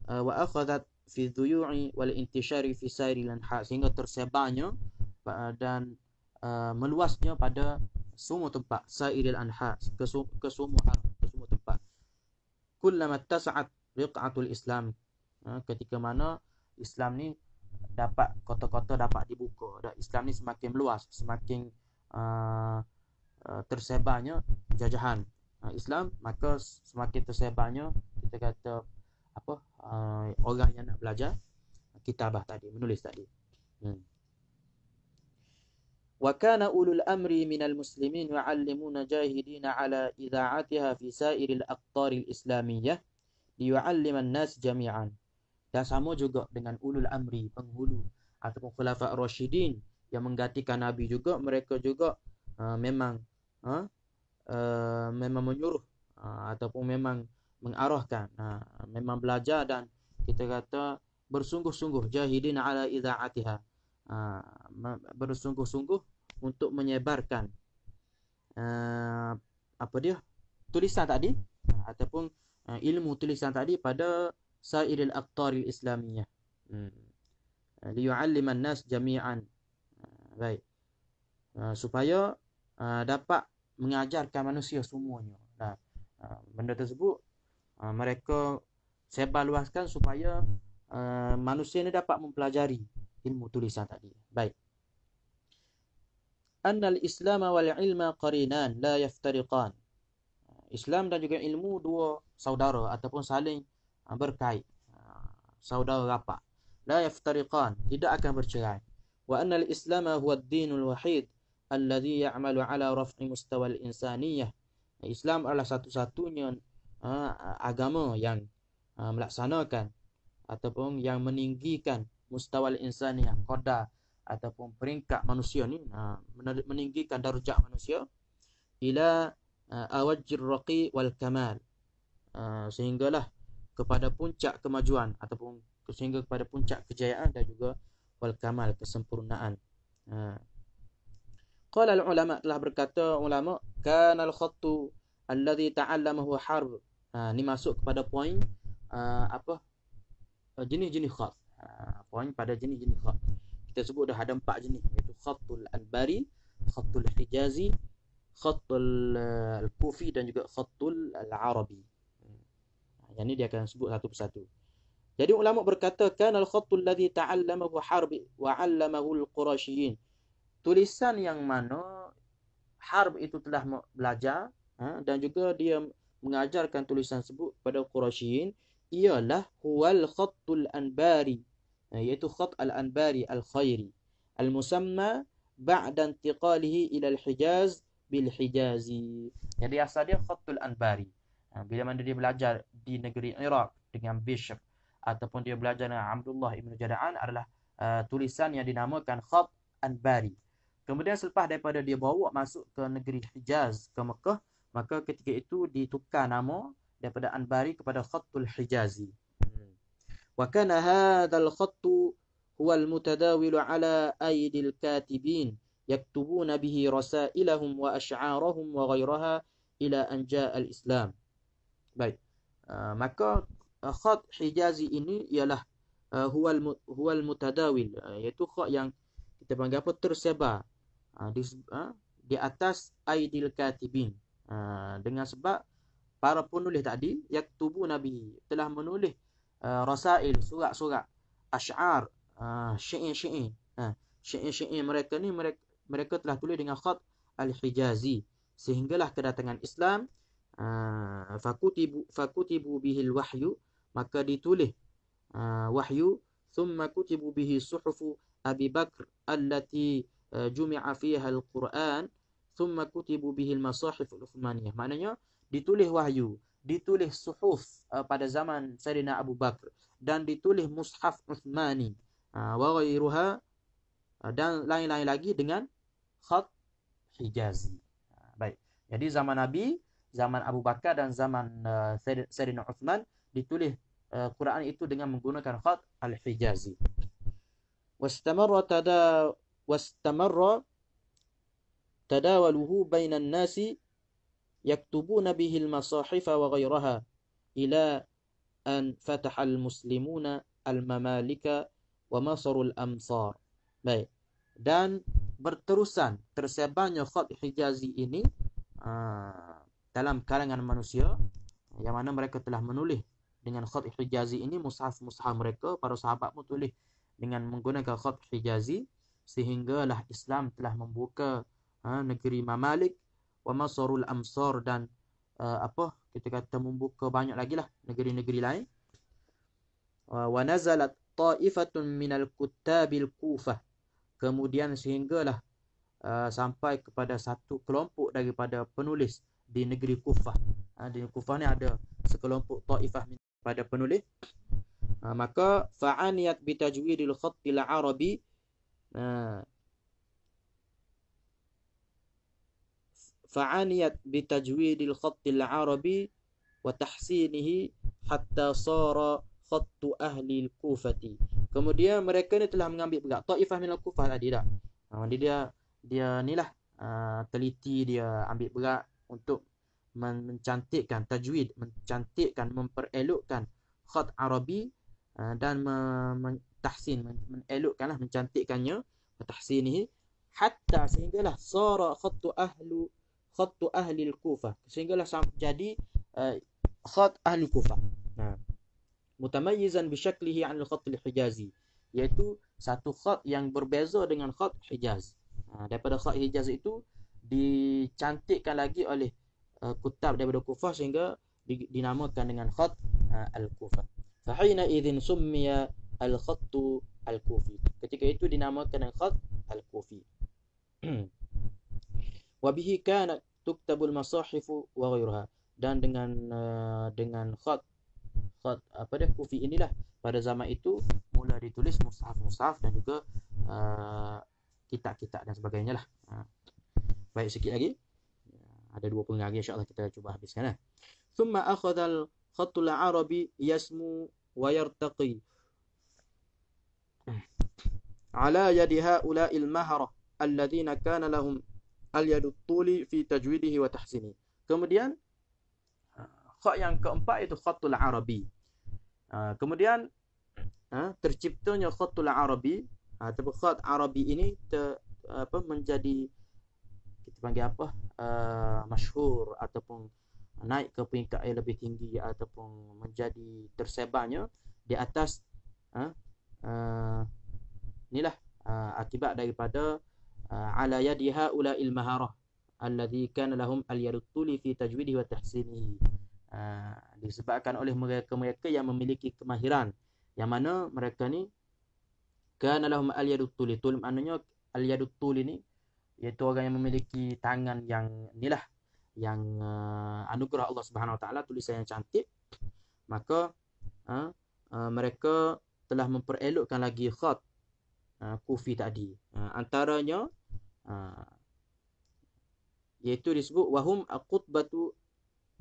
wa akhadhat fi dhuyu'i wal intishari fi sairil anha, sehingga tersebarnya dan meluasnya pada semua tempat, sairil anha, ke semua tempat. Kullama tasa'at riq'atul Islam, ketika mana Islam ni dapat kota-kota dapat dibuka, dan Islam ni semakin meluas, semakin tersebarnya jajahan Islam, maka semakin tersebarnya kita kata apa, orang yang nak belajar kitabah tadi, menulis tadi. Wa kana ulul amri minal muslimin yu'allimuna jahidina ala idha'atiha fi sairil aqtaril islamiyah liyu'alliman nas jami'an. Dan sama juga dengan ulul amri, penghulu ataupun khulafa' ar-rasyidin yang menggantikan Nabi juga, mereka juga memang menyuruh ataupun memang mengarahkan, memang belajar dan kita kata bersungguh-sungguh, jahidina ala idha'atiha, bersungguh-sungguh untuk menyebarkan apa dia, tulisan tadi ataupun ilmu tulisan tadi pada sairil aqtaril islamiyah, liyu'alliman nas jami'an. Baik, supaya dapat mengajarkan manusia semuanya. Benda tersebut mereka sebarluaskan supaya manusia ni dapat mempelajari ilmu tulisan tadi. Baik. Annal Islam wal ilma qarinan la yaftariqan. Islam dan juga ilmu dua saudara ataupun saling berkait, saudara rapat. La yaftariqan, tidak akan bercerai. Wa annal Islam huwa ad-dinul wahid alladhi ya'malu ala raf'i mustawa al-insaniyah. Islam adalah satu-satunya agama yang melaksanakan ataupun yang meninggikan mustawa al-insaniyah, qadar ataupun peringkat manusia ni, meninggikan darjah manusia ila awajjir raqi wal kamal, sehinggalah kepada puncak kemajuan ataupun sehingga kepada puncak kejayaan dan juga wal kamal, kesempurnaan. Qala al ulama, telah berkata ulama, kana al khattu alladhi ta'allamahu harb. Ni masuk kepada poin apa, jenis-jenis khat, poin pada jenis-jenis khat. Kita sebut dah ada 4 jenis, iaitu khatul anbari, khatul hijazi, khatul al-kufi dan juga khatul al-arabi. Yang ni dia akan sebut satu persatu. Jadi ulama berkata, kana al-khatul alladhi ta'allamahu harb wa 'allamahu al-qurasyiyin. Tulisan yang mana Harb itu telah belajar dan juga dia mengajarkan tulisan tersebut pada Quraisyin, ialah huwal khattul anbari, iaitu khat al-anbari al-khairi al-musamma ba'da intiqalihi ila al-Hijaz bil Hijazi. Jadi asal dia khattul anbari. Bila mana dia belajar di negeri Iraq dengan Bishr ataupun dia belajar dengan Abdullah ibn Jada'an, adalah tulisan yang dinamakan khat anbari. Kemudian selepas daripada dia bawa masuk ke negeri Hijaz, ke Mekah, maka ketika itu ditukar nama daripada anbari kepada khattul Hijazi. Wa kana hadzal khattu huwa al-mutadawilu ala aydil katibin yaktubuna bihi rasailahum wa asy'arahum wa ghairaha ila an jaa al-Islam. Baik. Maka khat Hijazi ini ialah huwal mutadawil, iaitu khat yang kita panggil apa, tersebar di atas aidil katibin, dengan sebab para penulis tadi yaktubu nabi telah menulis rasail, surat-surat, asy'ar, syair-syair. Syair-syair mereka ni mereka telah tulis dengan khat al-Hijazi, sehinggalah kedatangan Islam, fakutibu bihil wahyu, maka ditulis wahyu, thumma kutibu bihi suhufu Abi Bakr allati jumi'a fiha al-Quran, thumma kutibu bihil masahif al-Uthmaniyah. Maknanya ditulis wahyu, ditulis suhuf pada zaman Sayyidina Abu Bakar, dan ditulis mushaf Uthmani wa ghairuha, dan lain-lain lagi dengan khat Hijazi. Baik. Jadi zaman Nabi, zaman Abu Bakar dan zaman Sayyidina Uthman ditulis Quran itu dengan menggunakan khat al-Hijazi. Wastamarra tadawaluhu bainan nasi yaktubuna bihil masahifa wa ghairaha ila an fataha al-muslimuna al-mamalika wa masarul amsar. Baik. Dan berterusan tersebarnya khat Hijazi ini dalam kalangan manusia, yang mana mereka telah menulis dengan khat Hijazi ini mushaf-mushaf mereka, para sahabat pun tulis dengan menggunakan khat Hijazi, sehinggalah Islam telah membuka negeri Mamalik wa masarul amsar, dan kita kata membuka banyak lagi lah negeri-negeri lain. Wa nazalat ta'ifatun minal kuttabil Kufah, kemudian sehinggalah sampai kepada satu kelompok daripada penulis di negeri Kufah. Di Kufah ni ada sekelompok ta'ifah pada penulis. Maka fa'aniyat bitajwidil khattil arabi, fa'aniyat bitajwidil khattil arabi wa tahsinihi hatta sara khattu ahli al-Kufati. Kemudian mereka ni telah mengambil berat ta'ifah minal Kufah tadi dah. Dia nilah teliti, dia ambil berat untuk mencantikkan tajwid, mencantikkan, memperelokkan khat Arabi, dan mentahsin, menelokkanlah, mencantikkannya, tahsinihi hatta sehinggalah sara khattu ahli al-Kufah, sehinggalah jadi khat ahli Kufah. Mutamayyizan bisyaklihi 'an al-khat al-Hijazi, iaitu satu khat yang berbeza dengan khat Hijaz. Daripada khat Hijaz itu dicantikkan lagi oleh kutab daripada Kufah sehingga dinamakan dengan khat al-Kufah. Fahina idzin summiya al-khattu al-Kufi, ketika itu dinamakan dengan khat al-Kufi. Wa bihi kanat tuktabul masahif wa ghairuha, dan dengan khat Kufi inilah pada zaman itu mula ditulis mushaf-mushaf dan juga kitab-kitab dan sebagainya lah. Baik, sikit lagi, ada 20 lagi, insya-Allah kita cuba habiskan. Thumma akhadha al-khattul arabi yasmu wa yartaqi ala yadi haula'il mahara alladhina kana lahum al-yadu tuli fi tajwidihi wa tahsinihi. Kemudian khat yang keempat itu khattul arabi. Kemudian terciptanya khattul arabi, atau khat arabi ini menjadi, kita panggil masyhur ataupun naik ke peringkat yang lebih tinggi ataupun menjadi tersebarnya di atas inilah akibat daripada ala yadi haula'il maharah alladhi kana lahum al-yadut tuli fi tajwidihi wa tahsinihi, disebabkan oleh mereka yang memiliki kemahiran, yang mana mereka ni kana lahum al-yadut tuli, maknanya al-yadut tuli ni iaitu orang yang memiliki tangan yang inilah, yang anugerah Allah Subhanahu Wa Taala, tulisan yang cantik, maka mereka telah memperelokkan lagi khat Kufi tadi. Antaranya iaitu disebut wahum aqutbatu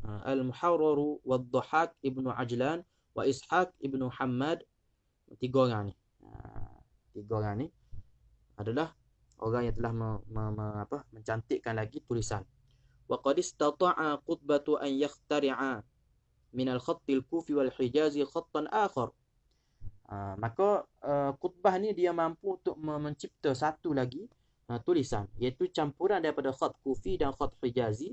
al-Muharrar wa Dhahak ibnu Ajlan wa Ishaq ibnu Hammad. Tiga orang ni adalah orang yang telah mencantikkan lagi tulisan. Wa qad istata'a qutbatu an yakhtari'a min al-khatt al-Kufi wal Hijazi khattan akhar. Maka Qutbah ni dia mampu untuk mencipta satu lagi tulisan, iaitu campuran daripada khat Kufi dan khat Hijazi.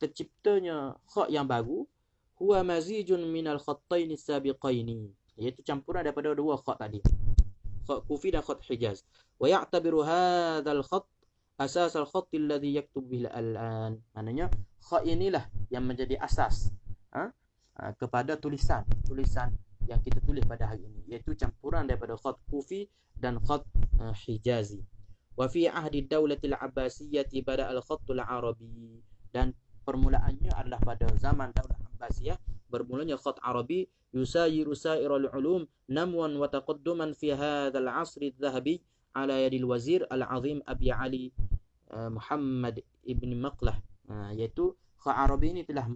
Terciptanya khat yang baru, huwa mazijun minal khattaini sabiqaini, iaitu campuran daripada dua khat tadi, khat Kufi dan khat Hijaz. Wa ya'tabiru hadzal khat asas al-khat alladhi yaktub bihi al-an. Maknanya khat inilah yang menjadi asas kepada tulisan yang kita tulis pada hari ini, iaitu campuran daripada khat Kufi dan khat Hijazi. Wa fi ahdi daulatil Abbasiyyah bada al-khattul Arabi, dan permulaannya adalah pada zaman Daulah Abbasiyah bermulanya khat Arabi yusayiru sairul ulum namwan wa taqadduman fi hadzal asr adh-dhahabi ala yadil wazir al-azim Abi Ali Muhammad ibn Maqlah. Iaitu khat Arabi ini telah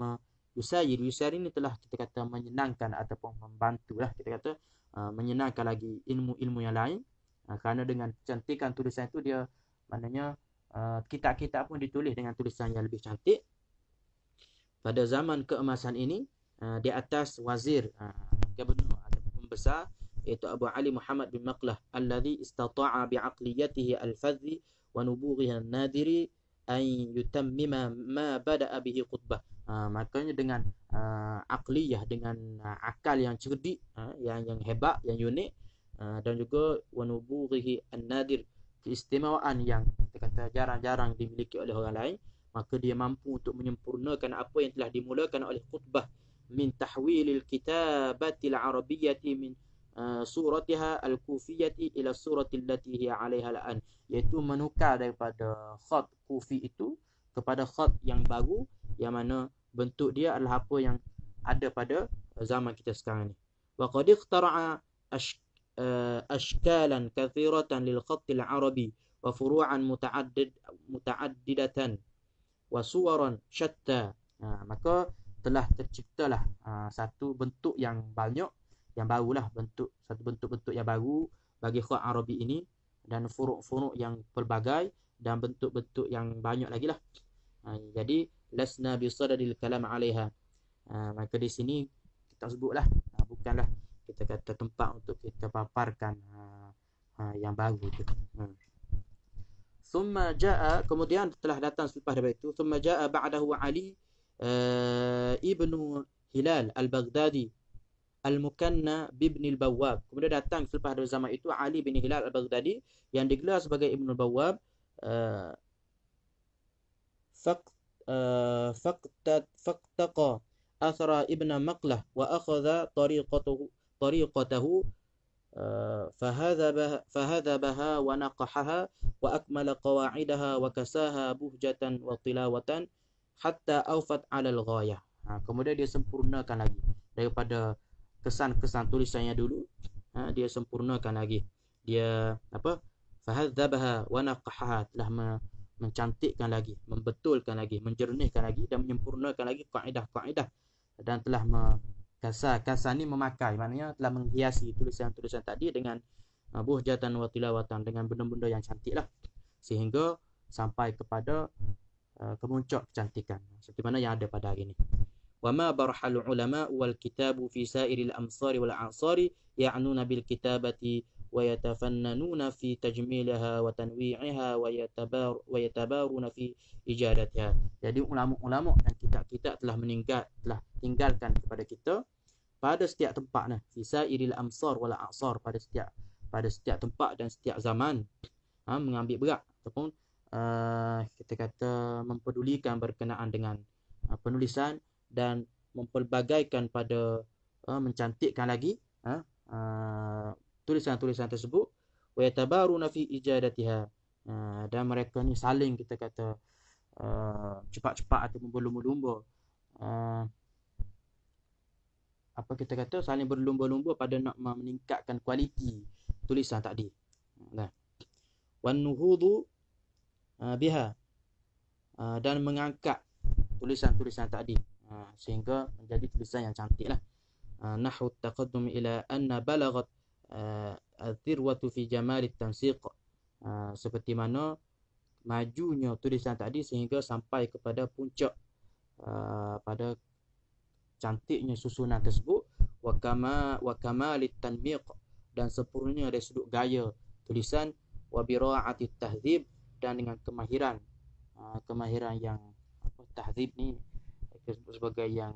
yusayir ini telah kita kata menyenangkan ataupun membantulah kita kata menyenangkan lagi ilmu-ilmu yang lain. Kerana dengan kecantikan tulisan itu dia maknanya kitab-kitab pun ditulis dengan tulisan yang lebih cantik. Pada zaman keemasan ini di atas wazir gubernur atau pembesar iaitu Abu Ali Muhammad bin Maqlah alladhi istata'a bi'aqliyatihi al-fadhi wa nubughihi an-nadiri an yutammima ma bada'a bihi khutbah. Makanya dengan akliyah, dengan akal yang cerdik, yang hebat, yang unik, dan juga wanubughihi an-nadir, keistimewaan yang kita kata jarang-jarang dimiliki oleh orang lain, maka dia mampu untuk menyempurnakan apa yang telah dimulakan oleh khutbah min tahwilil kitabatil arabiyyati min suratiha al-kufiyyati ila surati allati hiya 'alaiha al-an, iaitu menukar daripada khat kufi itu kepada khat yang baru, yang mana bentuk dia adalah apa yang ada pada zaman kita sekarang ni. Wa qad ikhtara'a أشكالا كثيرة للخط العربي وفروعا متعددة وصورا شتى. Maka telah terciptalah satu bentuk yang banyak, yang barulah, satu bentuk-bentuk yang baru bagi khat Arabi ini, dan furuk-furuk yang pelbagai dan bentuk-bentuk yang banyak lagi lah. Jadi lasna bisadadil kalam 'alaiha. Maka di sini kita sebutlah bukanlah kita kata tempat untuk kita paparkan yang baru tu. Thumma jaa, kemudian telah datang selepas daripada itu, thumma jaa ba'dahu Ali ibnu Hilal al-Baghdadi al-Mukanna bibn al-Bawwab. Kemudian datang selepas dari zaman itu Ali bin Hilal al-Baghdadi yang digelar sebagai Ibn al-Bawwab. Faqtaqa athara ibn Maqlah wa akhadha طريقته فهذبها ونقحها وأكمل قواعدها وكساها بهجة وطلاوة حتى أوفت على الغاية. Kemudian dia sempurnakan lagi daripada kesan-kesan tulisannya dulu. Dia sempurnakan lagi. Dia fahadzabaha wa naqahaha, telah mencantikkan lagi, membetulkan lagi, menjernihkan lagi dan menyempurnakan lagi kaedah-kaedah, dan telah kasar ni memakai, maknanya telah menghiasi tulisan-tulisan tadi dengan buhjatan wa tilawatan, dengan benda-benda yang cantik lah, sehingga sampai kepada kemuncak kecantikan seperti mana yang ada pada hari ini. Wa ma barhal ulama wal kitabu fi sairil amsari wal a'sari ya'nuna bil kitabati wa yatafannanuna fi tajmilha wa tanwi'iha wa yatabaruna fi ijadatiha. Jadi ulama-ulama dan kitab-kitab telah tinggalkan kepada kita pada setiap tempat, fi sairil amsar wal a'sar, pada setiap tempat dan setiap zaman, mengambil berat ataupun kita kata mempedulikan berkenaan dengan penulisan dan mempelbagaikan pada mencantikkan lagi tulisan-tulisan tersebut, wa yatabaruna fi ijadatiha, dan mereka ni saling kita kata cepat-cepat atau berlumba-lumba, kita kata saling berlumba-lumba pada nak meningkatkan kualiti tulisan tadi. Wan nuhudu biha, dan mengangkat tulisan-tulisan tadi sehingga menjadi tulisan yang cantik lah. Nahwu taqaddum ila anna balagat al-thirwatu fi jamal at-tansiq, seperti mana majunya tulisan tadi sehingga sampai kepada puncak pada cantiknya susunan tersebut, wa kamalit tanmiq, dan sempurnanya dari sudut gaya tulisan, wa bira'atit tahdzib, dan dengan kemahiran yang tahdzib ni sebagai yang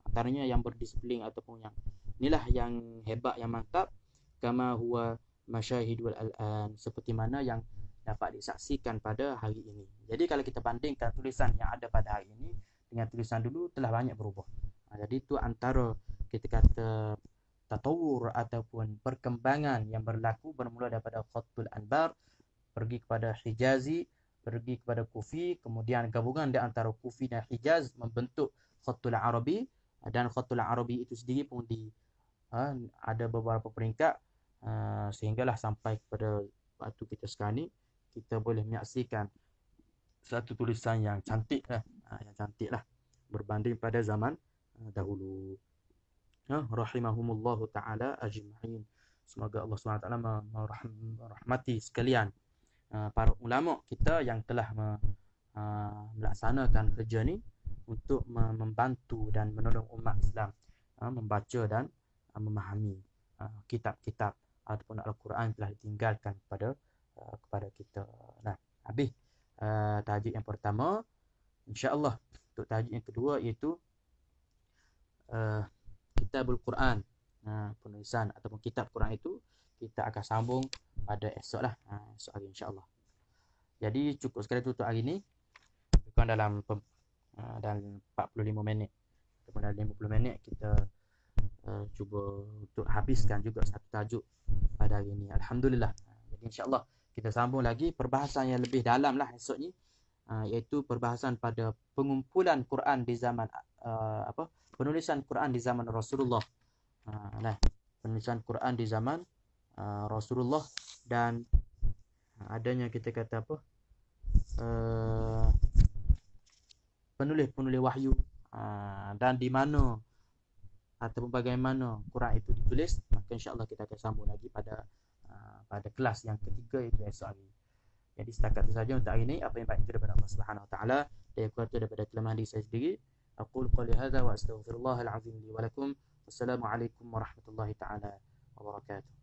antaranya yang berdisiplin ataupun yang inilah yang hebat, yang mantap, kama huwa masyahid wal al'an, seperti mana yang dapat disaksikan pada hari ini. Jadi kalau kita bandingkan tulisan yang ada pada hari ini dengan tulisan dulu, telah banyak berubah. Jadi itu antara kita kata tatawur ataupun perkembangan yang berlaku bermula daripada Khattul Anbar pergi kepada Hijazi, pergi kepada Kufi, kemudian gabungan di antara Kufi dan Hijaz membentuk Khatul Arabi, dan Khatul Arabi itu sendiri pun ada beberapa peringkat, sehinggalah sampai kepada waktu kita sekarang ni kita boleh menyaksikan satu tulisan yang cantik lah, berbanding pada zaman dahulu. Rahimahumullahu ta'ala ajma'in. Semoga Allah SWT merahmati sekalian para ulama kita yang telah melaksanakan kerja ni untuk membantu dan menolong umat Islam membaca dan memahami kitab-kitab ataupun Al-Quran telah ditinggalkan kepada kita. Nah, habis tajuk yang pertama. InsyaAllah untuk tajuk yang kedua iaitu Kitabul Quran, penulisan ataupun kitab Quran itu kita akan sambung pada esok lah, esok hari insyaAllah. Jadi cukup sekali untuk hari ini, bukan dalam 45 minit ataupun dalam 50 minit kita cuba untuk habiskan juga satu tajuk pada hari ini. Alhamdulillah. Jadi insyaAllah kita sambung lagi perbahasan yang lebih dalam lah esok ni, iaitu perbahasan pada pengumpulan Quran di zaman penulisan Quran di zaman Rasulullah. Penulisan Quran di zaman Rasulullah dan adanya kita kata penulis-penulis wahyu, dan di mana ataupun bagaimana Quran itu ditulis. Maka insya-Allah kita akan sambung lagi pada kelas yang ketiga, iaitu esok hari. Jadi setakat itu saja untuk hari ini. Apa yang baik itu daripada Allah Subhanahu Wa Taala, dan yang kurang itu daripada kelemahan diri saya sendiri. Aqulu qali hadza wa astaghfirullahal azim li wa lakum. Wassalamualaikum warahmatullahi taala wabarakatuh.